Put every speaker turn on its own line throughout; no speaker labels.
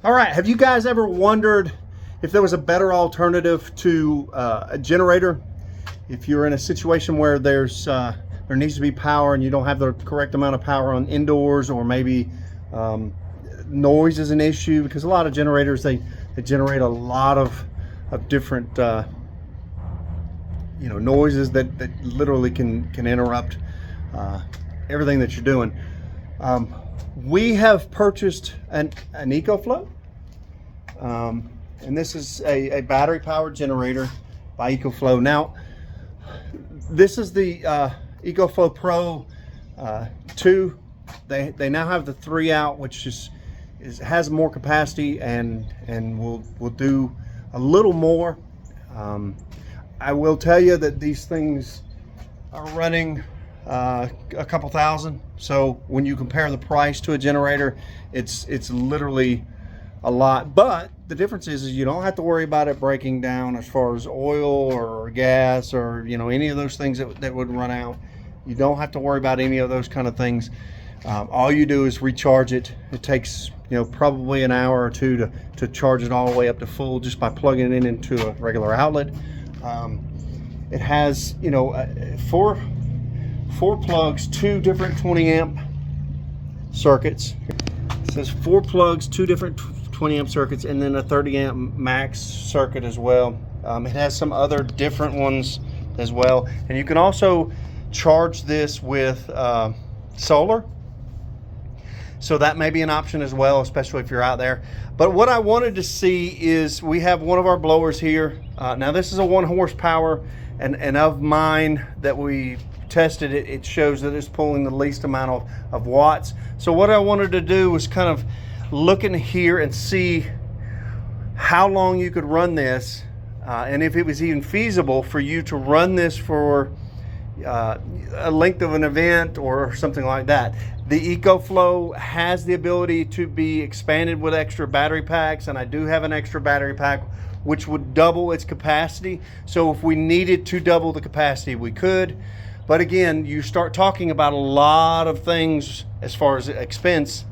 All right, have you guys ever wondered if there was a better alternative to a generator? If you're in a situation where there needs to be power and you don't have the correct amount of power on indoors, or maybe noise is an issue, because a lot of generators, they generate a lot of different noises that literally can interrupt everything that you're doing. We have purchased an Ecoflow, and this is a battery powered generator by Ecoflow. Now, this is the Ecoflow Pro 2. They now have the 3 out, which has more capacity and will do a little more. I will tell you that these things are running a couple thousand. So when you compare the price to a generator, it's literally a lot. But the difference is you don't have to worry about it breaking down as far as oil or gas or any of those things that would run out. You don't have to worry about any of those kind of things. All you do is recharge it. It takes probably an hour or two to charge it all the way up to full just by plugging it into a regular outlet. It has four plugs, 2 different 20 amp circuits. It says 4 plugs, 2 different 20 amp circuits, and then a 30 amp max circuit as well. It has some other different ones as well, and you can also charge this with solar, so that may be an option as well, especially if you're out there. But what I wanted to see is, we have one of our blowers here. Now this is a 1 horsepower, and of mine that we tested, it shows that it's pulling the least amount of watts. So what I wanted to do was kind of look in here and see how long you could run this, and if it was even feasible for you to run this for a length of an event or something like that. The Ecoflow has the ability to be expanded with extra battery packs, and I do have an extra battery pack which would double its capacity. So if we needed to double the capacity, we could. But again, you start talking about a lot of things as far as expense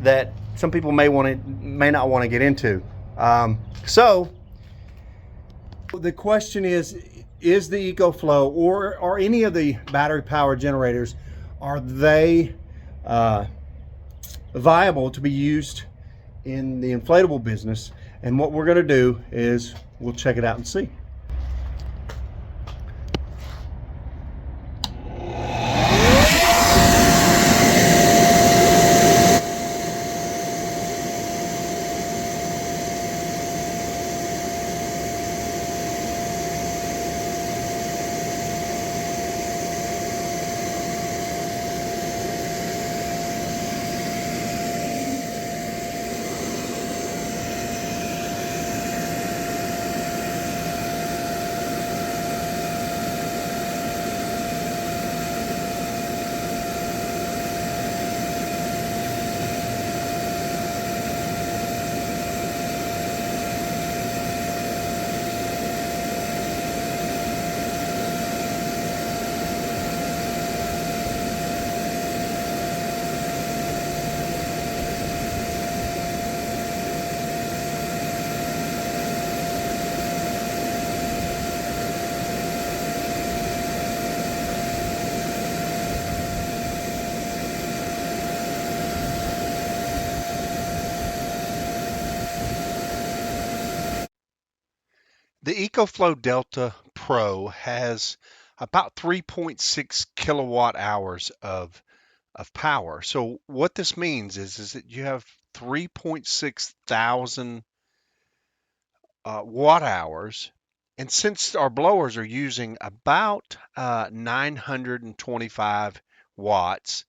that some people may not want to get into. So the question is the Ecoflow or any of the battery powered generators, are they viable to be used in the inflatable business? And what we're going to do is we'll check it out and see. The Ecoflow Delta Pro has about 3.6 kilowatt hours of power. So what this means is that you have 3.6 thousand watt hours. And since our blowers are using about 925 watts,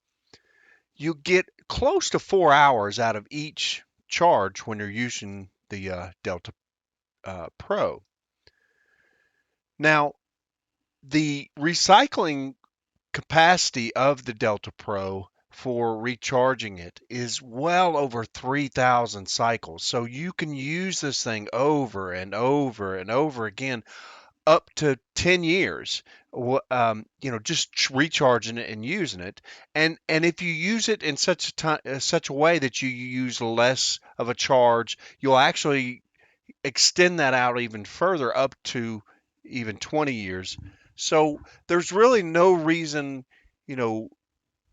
you get close to 4 hours out of each charge when you're using the Delta Pro. Now, the recycling capacity of the Delta Pro for recharging it is well over 3,000 cycles. So you can use this thing over and over and over again
up to 10 years, just recharging it and using it. And if you use it in such a way that you use less of a charge, you'll actually extend that out even further, up to even 20 years. So there's really no reason, you know,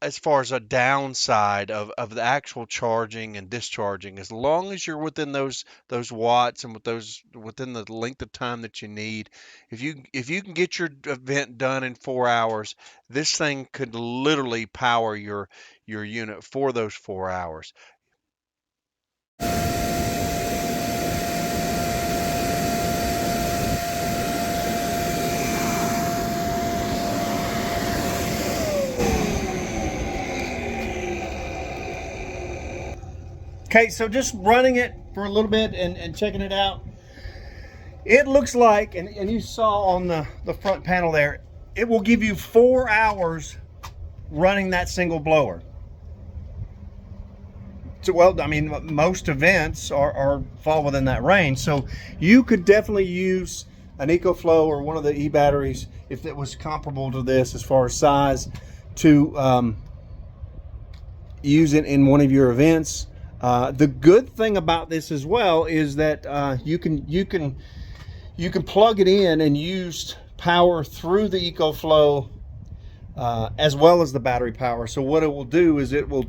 as far as a downside of the actual charging and discharging, as long as you're within those watts and with those within the length of time that you need. If you can get your event done in 4 hours, this thing could literally power your unit for those 4 hours.
Okay, so just running it for a little bit and checking it out. It looks like, and you saw on the front panel there, it will give you 4 hours running that single blower. So, well, I mean, most events are fall within that range. So you could definitely use an Ecoflow or one of the e-batteries, if it was comparable to this as far as size, to use it in one of your events. The good thing about this as well is that you can plug it in and use power through the Ecoflow as well as the battery power. So what it will do is it will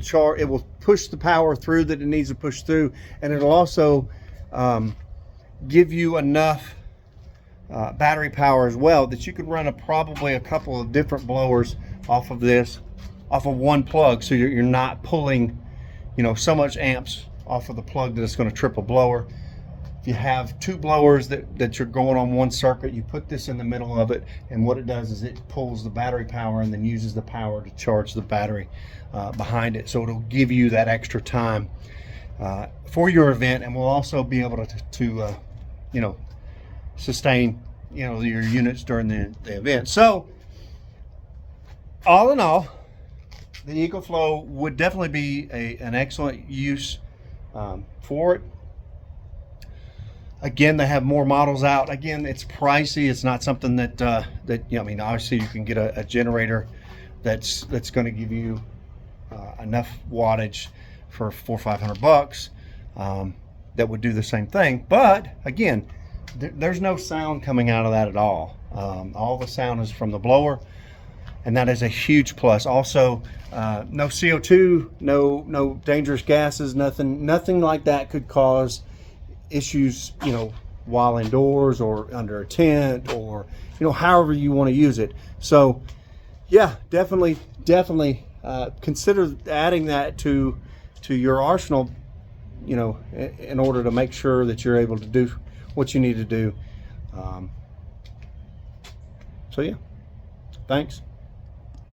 push the power through that it needs to push through, and it'll also give you enough battery power as well that you could run probably a couple of different blowers off of one plug. So you're not pulling, so much amps off of the plug that it's going to trip a blower. If you have two blowers that you're going on one circuit, you put this in the middle of it, and what it does is it pulls the battery power and then uses the power to charge the battery behind it. So it'll give you that extra time for your event, and will also be able to sustain your units during the event. So all in all, the Ecoflow would definitely be an excellent use for it. Again, they have more models out. Again, it's pricey. It's not something that obviously you can get a generator that's going to give you enough wattage for $400 or $500 that would do the same thing. But again, there's no sound coming out of that at all. All the sound is from the blower, and that is a huge plus. Also, no CO2, no dangerous gases, nothing like that could cause issues, while indoors or under a tent, or however you want to use it. So yeah, definitely consider adding that to your arsenal, in order to make sure that you're able to do what you need to do. So yeah, thanks.